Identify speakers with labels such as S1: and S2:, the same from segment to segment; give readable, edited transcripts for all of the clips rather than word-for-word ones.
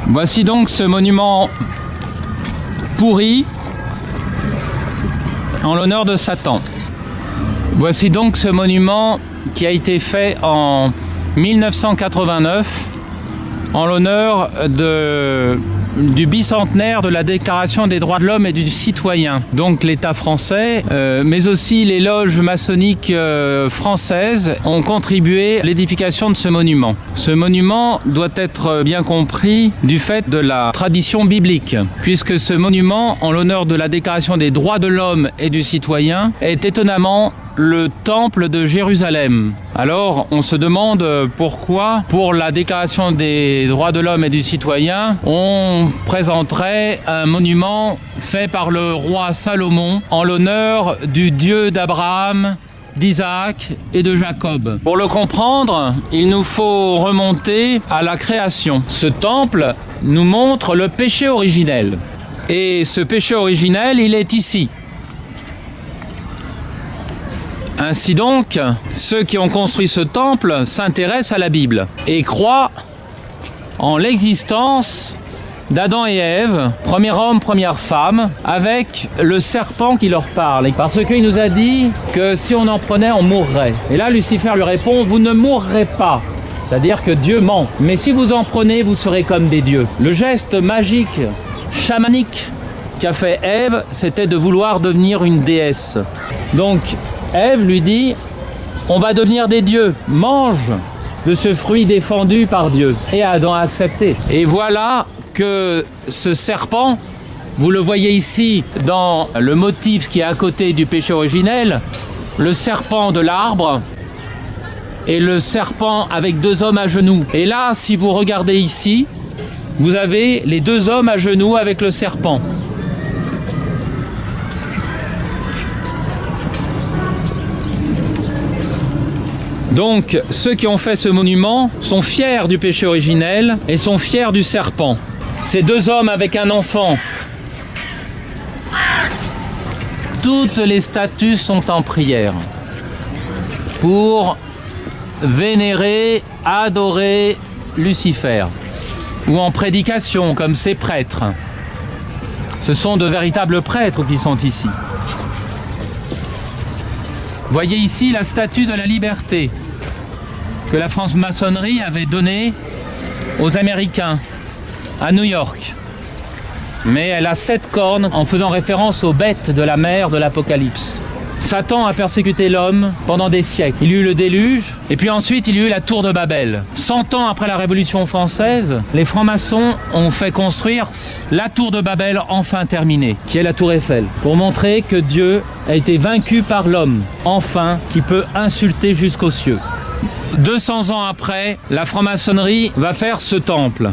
S1: Voici donc ce monument pourri en l'honneur de Satan. Voici donc ce monument qui a été fait en 1989 en l'honneur du bicentenaire de la Déclaration des droits de l'homme et du citoyen. Donc l'État français, mais aussi les loges maçonniques françaises ont contribué à l'édification de ce monument. Ce monument doit être bien compris du fait de la tradition biblique, puisque ce monument, en l'honneur de la Déclaration des droits de l'homme et du citoyen, est étonnamment le temple de Jérusalem. Alors, on se demande pourquoi, pour la Déclaration des droits de l'homme et du citoyen, on présenterait un monument fait par le roi Salomon en l'honneur du Dieu d'Abraham, d'Isaac et de Jacob. Pour le comprendre, il nous faut remonter à la création. Ce temple nous montre le péché originel. Et ce péché originel, il est ici. Ainsi donc, ceux qui ont construit ce temple s'intéressent à la Bible et croient en l'existence d'Adam et Ève, premier homme, première femme, avec le serpent qui leur parle. Parce qu'il nous a dit que si on en prenait, on mourrait. Et là, Lucifer lui répond, vous ne mourrez pas. C'est-à-dire que Dieu ment. Mais si vous en prenez, vous serez comme des dieux. Le geste magique, chamanique, qu'a fait Ève, c'était de vouloir devenir une déesse. Donc, Ève lui dit, on va devenir des dieux, mange de ce fruit défendu par Dieu. Et Adam a accepté. Et voilà que ce serpent, vous le voyez ici dans le motif qui est à côté du péché originel, le serpent de l'arbre et le serpent avec deux hommes à genoux. Et là, si vous regardez ici, vous avez les deux hommes à genoux avec le serpent. Donc, ceux qui ont fait ce monument sont fiers du péché originel et sont fiers du serpent. Ces deux hommes avec un enfant. Toutes les statues sont en prière pour vénérer, adorer Lucifer. Ou en prédication, comme ces prêtres. Ce sont de véritables prêtres qui sont ici. Voyez ici la statue de la liberté que la franc-maçonnerie avait donnée aux Américains à New York. Mais elle a 7 cornes en faisant référence aux bêtes de la mer de l'Apocalypse. Satan a persécuté l'homme pendant des siècles. Il y eut le déluge et puis ensuite il y eut la tour de Babel. 100 ans après la Révolution française, les francs-maçons ont fait construire la tour de Babel enfin terminée, qui est la tour Eiffel, pour montrer que Dieu a été vaincu par l'homme, enfin, qui peut insulter jusqu'aux cieux. 200 ans après, la franc-maçonnerie va faire ce temple.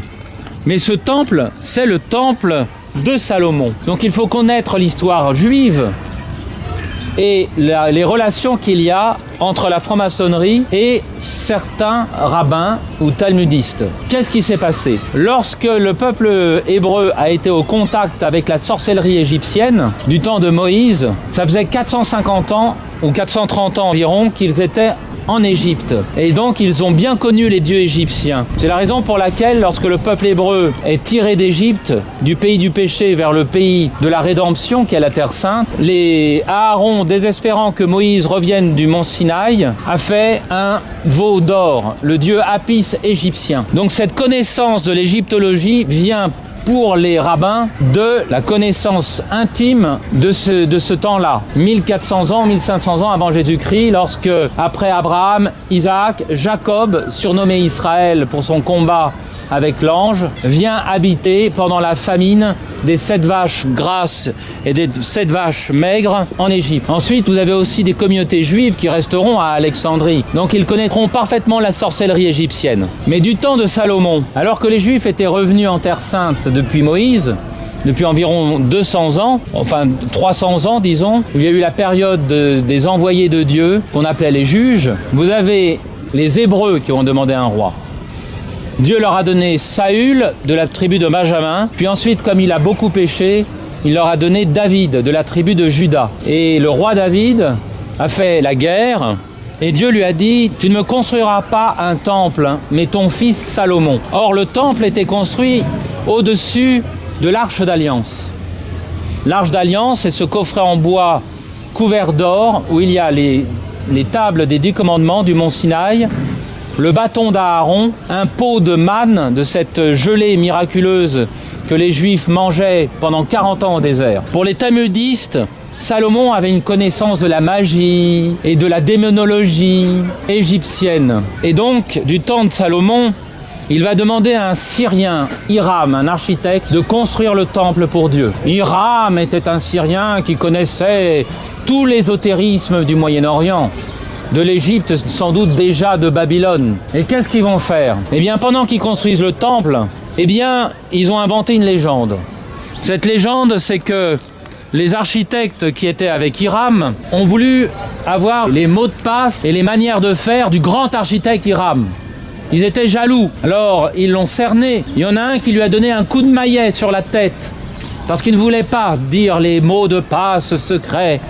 S1: Mais ce temple, c'est le temple de Salomon. Donc il faut connaître l'histoire juive et les relations qu'il y a entre la franc-maçonnerie et certains rabbins ou talmudistes. Qu'est-ce qui s'est passé? Lorsque le peuple hébreu a été au contact avec la sorcellerie égyptienne du temps de Moïse, ça faisait 450 ans ou 430 ans environ qu'ils étaient en Égypte. Et donc ils ont bien connu les dieux égyptiens. C'est la raison pour laquelle lorsque le peuple hébreu est tiré d'Égypte, du pays du péché vers le pays de la rédemption qui est la Terre Sainte, les Aaron, désespérant que Moïse revienne du mont Sinaï, a fait un veau d'or, le dieu Apis égyptien. Donc cette connaissance de l'égyptologie vient pour les rabbins de la connaissance intime de ce temps-là. 1400 ans, 1500 ans avant Jésus-Christ, lorsque, après Abraham, Isaac, Jacob, surnommé Israël pour son combat avec l'ange, vient habiter pendant la famine des 7 vaches grasses et des 7 vaches maigres en Égypte. Ensuite, vous avez aussi des communautés juives qui resteront à Alexandrie. Donc ils connaîtront parfaitement la sorcellerie égyptienne. Mais du temps de Salomon, alors que les Juifs étaient revenus en Terre Sainte depuis Moïse, depuis environ 200 ans, enfin 300 ans disons, il y a eu la période des envoyés de Dieu, qu'on appelait les juges. Vous avez les Hébreux qui ont demandé un roi. Dieu leur a donné Saül de la tribu de Benjamin, puis ensuite, comme il a beaucoup péché, il leur a donné David de la tribu de Juda. Et le roi David a fait la guerre, et Dieu lui a dit « Tu ne me construiras pas un temple, mais ton fils Salomon ». Or, le temple était construit au-dessus de l'Arche d'Alliance. L'Arche d'Alliance, c'est ce coffret en bois couvert d'or où il y a les tables des 10 commandements du mont Sinaï, le bâton d'Aaron, un pot de manne, de cette gelée miraculeuse que les Juifs mangeaient pendant 40 ans au désert. Pour les talmudistes, Salomon avait une connaissance de la magie et de la démonologie égyptienne. Et donc, du temps de Salomon, il va demander à un Syrien, Hiram, un architecte, de construire le temple pour Dieu. Hiram était un Syrien qui connaissait tout l'ésotérisme du Moyen-Orient, de l'Égypte, sans doute déjà de Babylone. Et qu'est-ce qu'ils vont faire? Eh bien, pendant qu'ils construisent le temple, eh bien, ils ont inventé une légende. Cette légende, c'est que les architectes qui étaient avec Hiram ont voulu avoir les mots de passe et les manières de faire du grand architecte Hiram. Ils étaient jaloux, alors ils l'ont cerné. Il y en a un qui lui a donné un coup de maillet sur la tête parce qu'il ne voulait pas dire les mots de passe secrets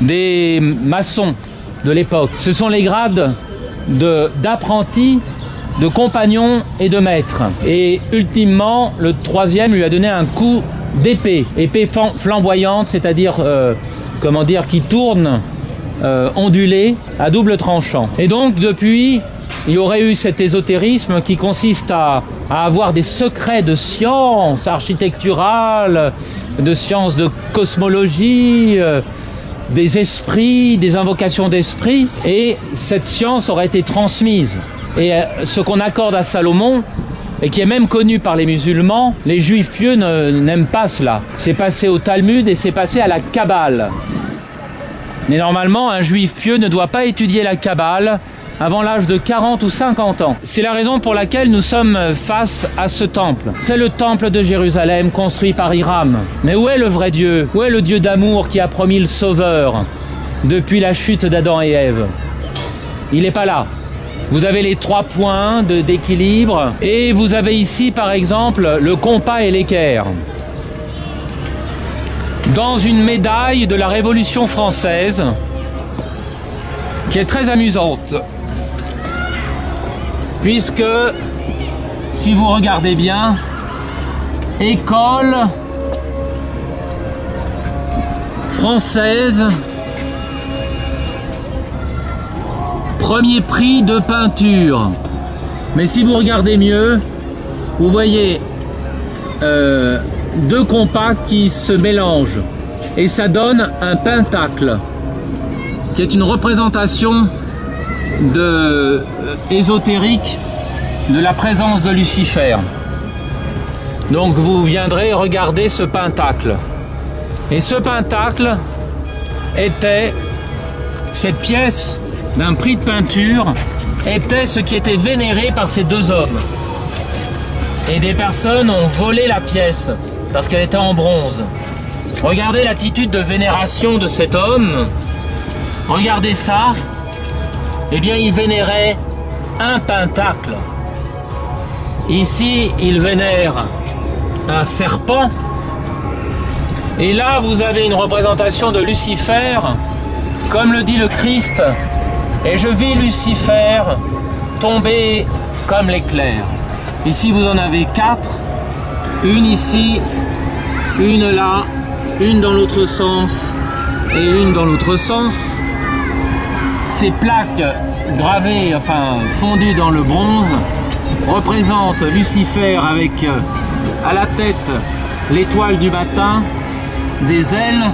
S1: des maçons de l'époque. Ce sont les grades d'apprentis, de compagnons et de maîtres. Et ultimement, le troisième lui a donné un coup d'épée, épée flamboyante, c'est-à-dire qui tourne, ondulée, à double tranchant. Et donc depuis, il y aurait eu cet ésotérisme qui consiste à avoir des secrets de sciences architecturales, de sciences de cosmologie, des esprits, des invocations d'esprits, et cette science aurait été transmise. Et ce qu'on accorde à Salomon, et qui est même connu par les musulmans, les juifs pieux n'aiment pas cela. C'est passé au Talmud et c'est passé à la Kabbale. Mais normalement, un juif pieux ne doit pas étudier la Kabbale avant l'âge de 40 ou 50 ans. C'est la raison pour laquelle nous sommes face à ce temple. C'est le temple de Jérusalem construit par Hiram. Mais où est le vrai Dieu? Où est le Dieu d'amour qui a promis le Sauveur depuis la chute d'Adam et Ève? Il n'est pas là. Vous avez les 3 points d'équilibre et vous avez ici par exemple le compas et l'équerre. Dans une médaille de la Révolution française qui est très amusante. Puisque, si vous regardez bien, école française, premier prix de peinture. Mais si vous regardez mieux, vous voyez 2 compas qui se mélangent et ça donne un pentacle qui est une représentation ésotérique de la présence de Lucifer. Donc vous viendrez regarder ce pentacle. Et ce pentacle était, cette pièce d'un prix de peinture, était ce qui était vénéré par ces 2 hommes. Et des personnes ont volé la pièce parce qu'elle était en bronze. Regardez l'attitude de vénération de cet homme. Regardez ça. Eh bien, il vénérait un pentacle. Ici, il vénère un serpent. Et là, vous avez une représentation de Lucifer, comme le dit le Christ. Et je vis Lucifer tomber comme l'éclair. Ici, vous en avez 4. Une ici, une là, une dans l'autre sens et une dans l'autre sens. Ces plaques gravées, fondues dans le bronze, représentent Lucifer avec à la tête l'étoile du matin, des ailes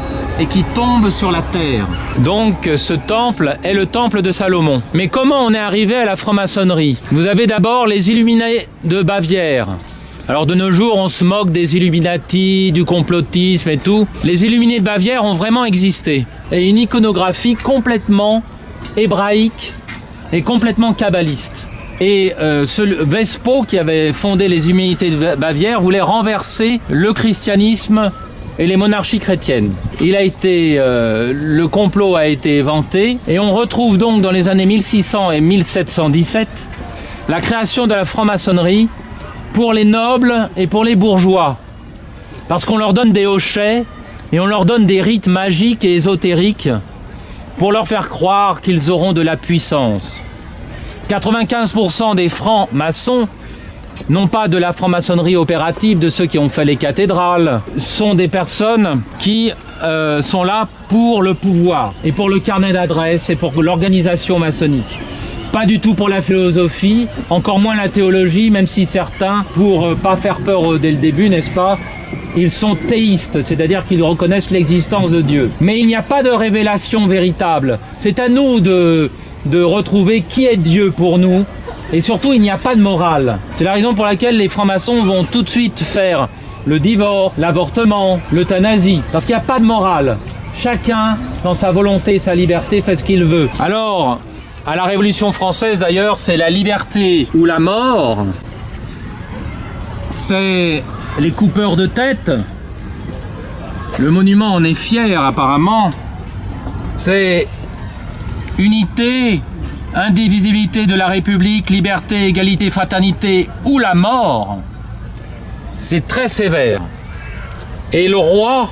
S1: et qui tombe sur la terre. Donc ce temple est le temple de Salomon. Mais comment on est arrivé à la franc-maçonnerie? Vous avez d'abord les Illuminés de Bavière. Alors de nos jours, on se moque des Illuminati, du complotisme et tout. Les Illuminés de Bavière ont vraiment existé. Et une iconographie complètement hébraïque et complètement kabbaliste. Et ce Vespo, qui avait fondé les Illuminés de Bavière, voulait renverser le christianisme et les monarchies chrétiennes. Le complot a été éventé et on retrouve donc dans les années 1600 et 1717 la création de la franc-maçonnerie pour les nobles et pour les bourgeois. Parce qu'on leur donne des hochets et on leur donne des rites magiques et ésotériques pour leur faire croire qu'ils auront de la puissance. 95% des francs-maçons non pas de la franc-maçonnerie opérative, de ceux qui ont fait les cathédrales, sont des personnes qui sont là pour le pouvoir et pour le carnet d'adresses et pour l'organisation maçonnique. Pas du tout pour la philosophie, encore moins la théologie, même si certains, pour pas faire peur dès le début, n'est-ce pas, ils sont théistes, c'est-à-dire qu'ils reconnaissent l'existence de Dieu. Mais il n'y a pas de révélation véritable. C'est à nous de retrouver qui est Dieu pour nous. Et surtout, il n'y a pas de morale. C'est la raison pour laquelle les francs-maçons vont tout de suite faire le divorce, l'avortement, l'euthanasie. Parce qu'il n'y a pas de morale. Chacun, dans sa volonté et sa liberté, fait ce qu'il veut. Alors, à la Révolution française d'ailleurs, c'est la liberté ou la mort. C'est les coupeurs de tête. Le monument en est fier apparemment. C'est unité, indivisibilité de la République, liberté, égalité, fraternité ou la mort. C'est très sévère. Et le roi,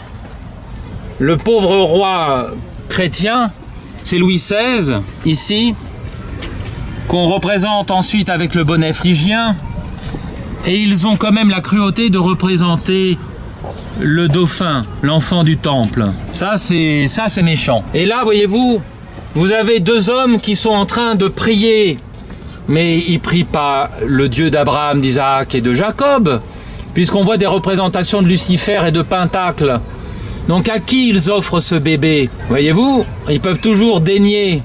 S1: le pauvre roi chrétien, c'est Louis XVI, ici, qu'on représente ensuite avec le bonnet phrygien. Et ils ont quand même la cruauté de représenter le dauphin, l'enfant du temple. Ça, c'est méchant. Et là, voyez-vous, vous avez deux hommes qui sont en train de prier. Mais ils ne prient pas le Dieu d'Abraham, d'Isaac et de Jacob, puisqu'on voit des représentations de Lucifer et de Pentacle. Donc à qui ils offrent ce bébé? Voyez-vous, ils peuvent toujours daigner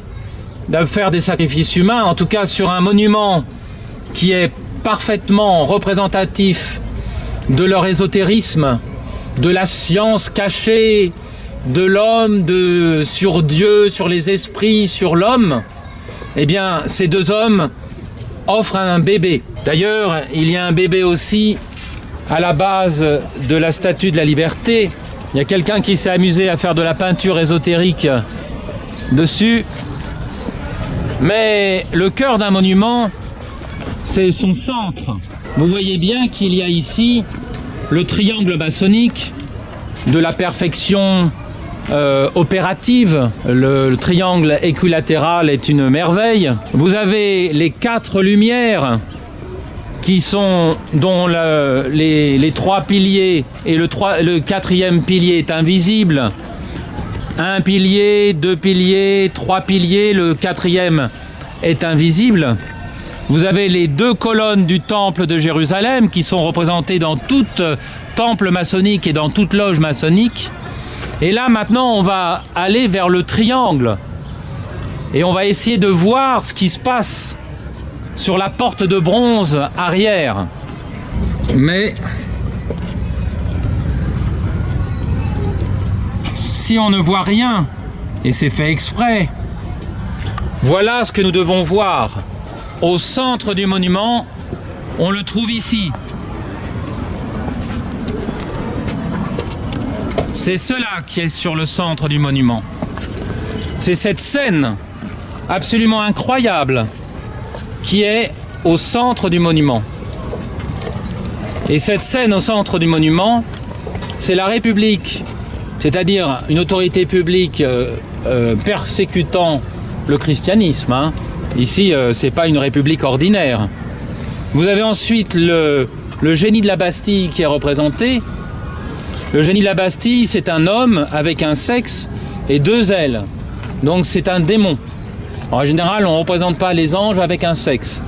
S1: de faire des sacrifices humains, en tout cas sur un monument qui est parfaitement représentatif de leur ésotérisme, de la science cachée, de l'homme, sur Dieu, sur les esprits, sur l'homme. Eh bien, ces deux hommes offrent un bébé. D'ailleurs, il y a un bébé aussi à la base de la Statue de la Liberté. Il y a quelqu'un qui s'est amusé à faire de la peinture ésotérique dessus. Mais le cœur d'un monument, c'est son centre. Vous voyez bien qu'il y a ici le triangle maçonnique de la perfection opérative. Le triangle équilatéral est une merveille. Vous avez les 4 lumières dont les 3 piliers et le 4e pilier est invisible. 1 pilier, 2 piliers, 3 piliers, le 4e est invisible. Vous avez les 2 colonnes du temple de Jérusalem qui sont représentées dans tout temple maçonnique et dans toute loge maçonnique. Et là maintenant on va aller vers le triangle et on va essayer de voir ce qui se passe sur la porte de bronze arrière. Mais si on ne voit rien, et c'est fait exprès, voilà ce que nous devons voir. Au centre du monument, on le trouve ici. C'est cela qui est sur le centre du monument. C'est cette scène absolument incroyable qui est au centre du monument. Et cette scène au centre du monument, c'est la République, c'est-à-dire une autorité publique persécutant le christianisme. Ici, c'est pas une république ordinaire. Vous avez ensuite le génie de la Bastille qui est représenté. Le génie de la Bastille, c'est un homme avec un sexe et 2 ailes. Donc c'est un démon. En général, on ne représente pas les anges avec un sexe.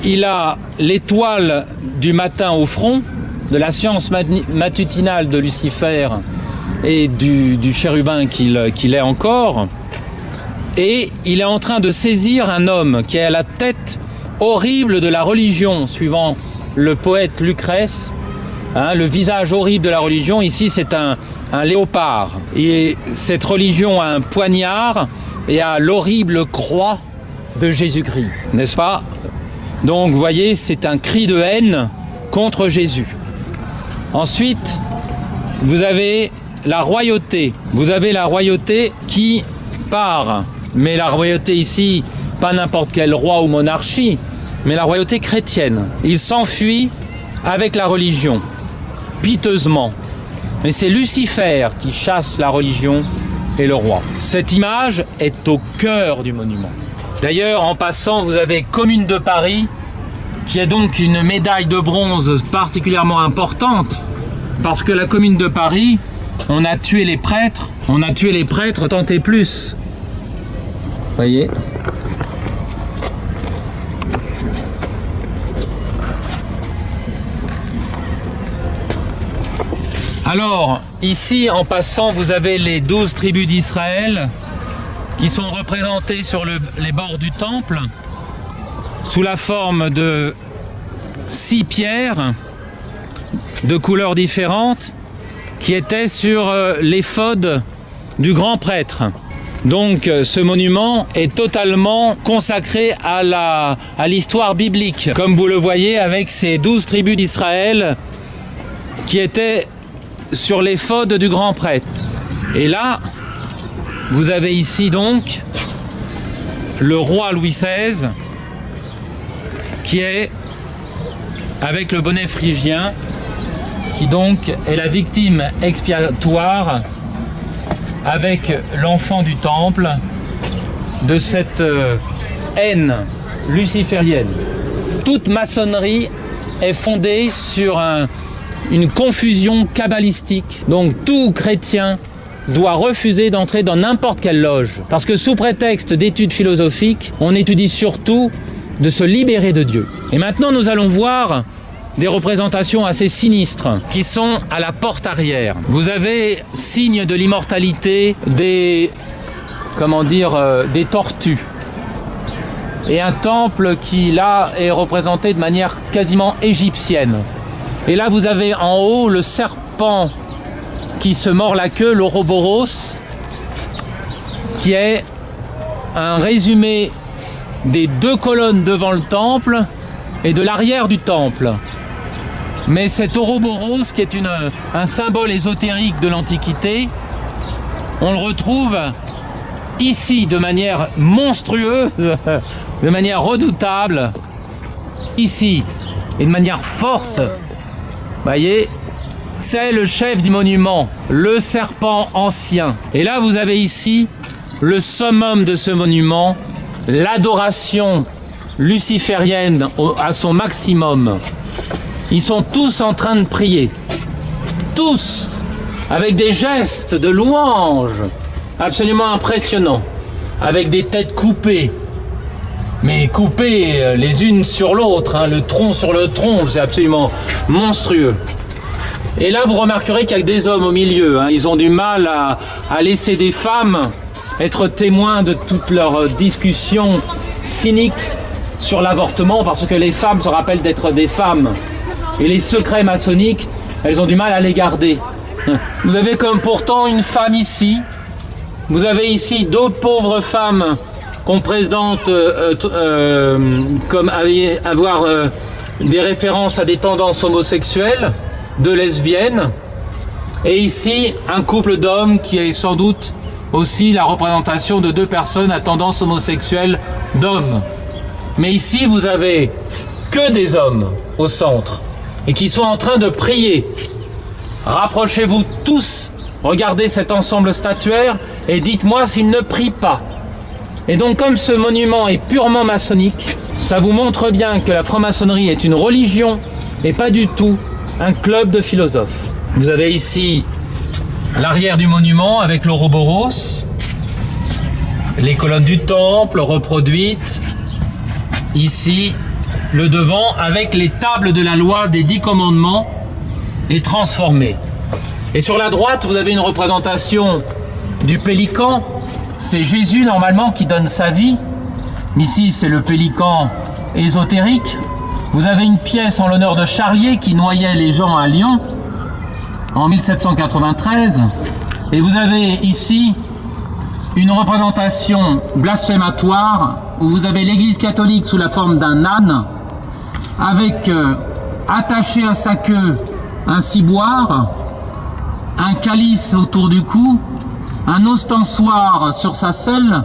S1: Il a l'étoile du matin au front, de la science matutinale de Lucifer et du chérubin qu'il est encore. Et il est en train de saisir un homme qui est à la tête horrible de la religion, suivant le poète Lucrèce. Le visage horrible de la religion, ici c'est un léopard. Et cette religion a un poignard et a l'horrible croix de Jésus-Christ, n'est-ce pas? Donc vous voyez, c'est un cri de haine contre Jésus. Ensuite, vous avez la royauté. Vous avez la royauté qui part. Mais la royauté ici, pas n'importe quel roi ou monarchie, mais la royauté chrétienne. Il s'enfuit avec la religion, piteusement. Mais c'est Lucifer qui chasse la religion et le roi. Cette image est au cœur du monument. D'ailleurs, en passant, vous avez Commune de Paris qui est donc une médaille de bronze particulièrement importante, parce que la Commune de Paris, on a tué les prêtres tant et plus. Vous voyez ? Alors, ici, en passant, vous avez les 12 tribus d'Israël qui sont représentées sur les bords du temple sous la forme de 6 pierres de couleurs différentes qui étaient sur l'éphod du grand prêtre. Donc ce monument est totalement consacré à l'histoire biblique, comme vous le voyez avec ces 12 tribus d'Israël qui étaient sur l'éphod du grand prêtre. Et là, vous avez ici donc le roi Louis XVI qui est avec le bonnet phrygien, qui donc est la victime expiatoire avec l'enfant du temple de cette haine luciférienne. Toute maçonnerie est fondée sur une confusion kabbalistique. Donc tout chrétien doit refuser d'entrer dans n'importe quelle loge. Parce que sous prétexte d'études philosophiques, on étudie surtout de se libérer de Dieu. Et maintenant nous allons voir des représentations assez sinistres qui sont à la porte arrière. Vous avez signe de l'immortalité des tortues. Et un temple qui là est représenté de manière quasiment égyptienne. Et là vous avez en haut le serpent qui se mord la queue, l'Ouroboros, qui est un résumé des 2 colonnes devant le temple et de l'arrière du temple. Mais cet Ouroboros, qui est un symbole ésotérique de l'Antiquité, on le retrouve ici de manière monstrueuse, de manière redoutable, ici, et de manière forte. Vous voyez, c'est le chef du monument, le serpent ancien. Et là, vous avez ici le summum de ce monument, l'adoration luciférienne à son maximum. Ils sont tous en train de prier, tous, avec des gestes de louange absolument impressionnants, avec des têtes coupées, mais coupées les unes sur l'autre, le tronc sur le tronc, c'est absolument monstrueux. Et là, vous remarquerez qu'il y a des hommes au milieu, ils ont du mal à laisser des femmes être témoins de toutes leurs discussions cyniques sur l'avortement, parce que les femmes se rappellent d'être des femmes. Et les secrets maçonniques, elles ont du mal à les garder. Vous avez comme pourtant une femme ici. Vous avez ici 2 pauvres femmes qu'on présente comme avoir des références à des tendances homosexuelles, 2 lesbiennes. Et ici, un couple d'hommes qui est sans doute aussi la représentation de 2 personnes à tendance homosexuelle d'hommes. Mais ici, vous avez que des hommes au centre et qui sont en train de prier. Rapprochez-vous tous, regardez cet ensemble statuaire et dites-moi s'ils ne prient pas. Et donc, comme ce monument est purement maçonnique, ça vous montre bien que la franc-maçonnerie est une religion et pas du tout un club de philosophes. Vous avez ici l'arrière du monument avec l'Ouroboros, les colonnes du temple reproduites, ici le devant avec les tables de la loi des 10 commandements est transformé. Et sur la droite, vous avez une représentation du pélican. C'est Jésus normalement qui donne sa vie. Ici, c'est le pélican ésotérique. Vous avez une pièce en l'honneur de Charlier qui noyait les gens à Lyon en 1793. Et vous avez ici une représentation blasphématoire où vous avez l'église catholique sous la forme d'un âne avec attaché à sa queue un ciboire, un calice autour du cou, un ostensoir sur sa selle,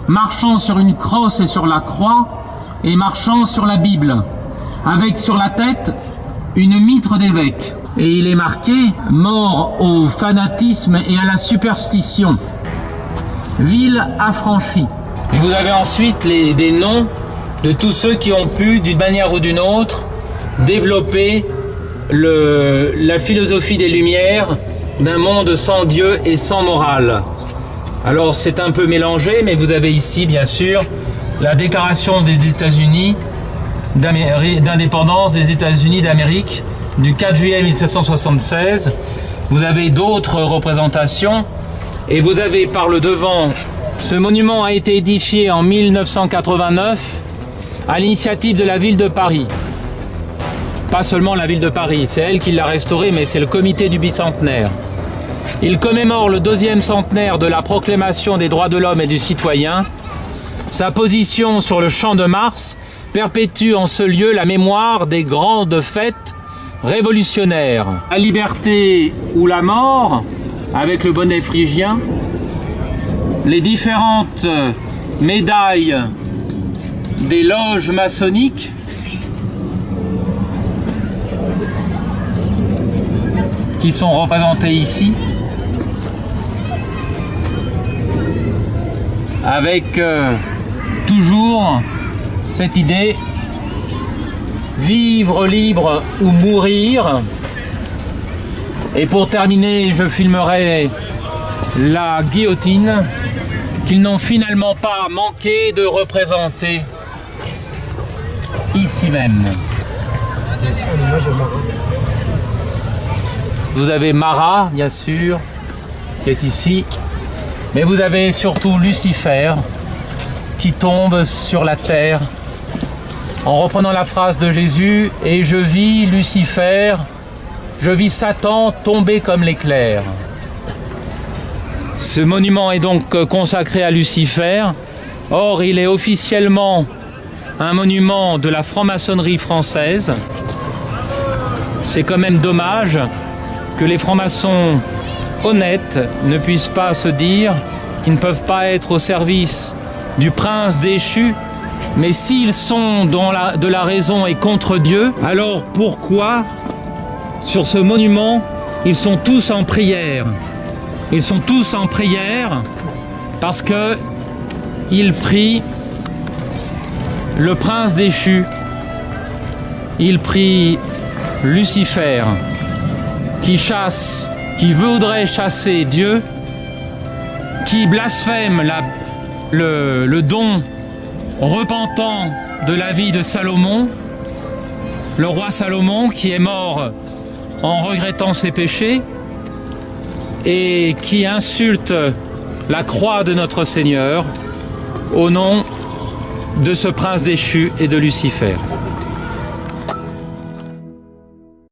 S1: marchant sur une crosse et sur la croix et marchant sur la Bible, avec sur la tête une mitre d'évêque. Et il est marqué « Mort au fanatisme et à la superstition, ville affranchie ». Et vous avez ensuite des noms de tous ceux qui ont pu, d'une manière ou d'une autre, développer la philosophie des Lumières d'un monde sans Dieu et sans morale. Alors c'est un peu mélangé, mais vous avez ici bien sûr la déclaration des États-Unis d'indépendance des États-Unis d'Amérique du 4 juillet 1776. Vous avez d'autres représentations et vous avez par le devant, ce monument a été édifié en 1989 à l'initiative de la ville de Paris. Pas seulement la ville de Paris, c'est elle qui l'a restauré, mais c'est le comité du bicentenaire. Il commémore le 2e centenaire de la proclamation des droits de l'homme et du citoyen. Sa position sur le champ de Mars perpétue en ce lieu la mémoire des grandes fêtes révolutionnaires. La liberté ou la mort, avec le bonnet phrygien, les différentes médailles des loges maçonniques, qui sont représentées ici, avec toujours cette idée, vivre libre ou mourir. Et pour terminer, je filmerai la guillotine qu'ils n'ont finalement pas manqué de représenter ici même. Vous avez Marat, bien sûr, qui est ici, mais vous avez surtout Lucifer qui tombe sur la terre en reprenant la phrase de Jésus « Et je vis Lucifer, je vis Satan tomber comme l'éclair ». Ce monument est donc consacré à Lucifer. Or, il est officiellement un monument de la franc-maçonnerie française. C'est quand même dommage que les francs-maçons honnêtes ne puissent pas se dire qu'ils ne peuvent pas être au service du prince déchu. Mais s'ils sont de la raison et contre Dieu, alors pourquoi, sur ce monument, ils sont tous en prière? Ils sont tous en prière parce qu'ils prient le prince déchu. Ils prient Lucifer, qui voudrait chasser Dieu, qui blasphème le don repentant de la vie de Salomon, le roi Salomon qui est mort en regrettant ses péchés et qui insulte la croix de notre Seigneur au nom de ce prince déchu et de Lucifer.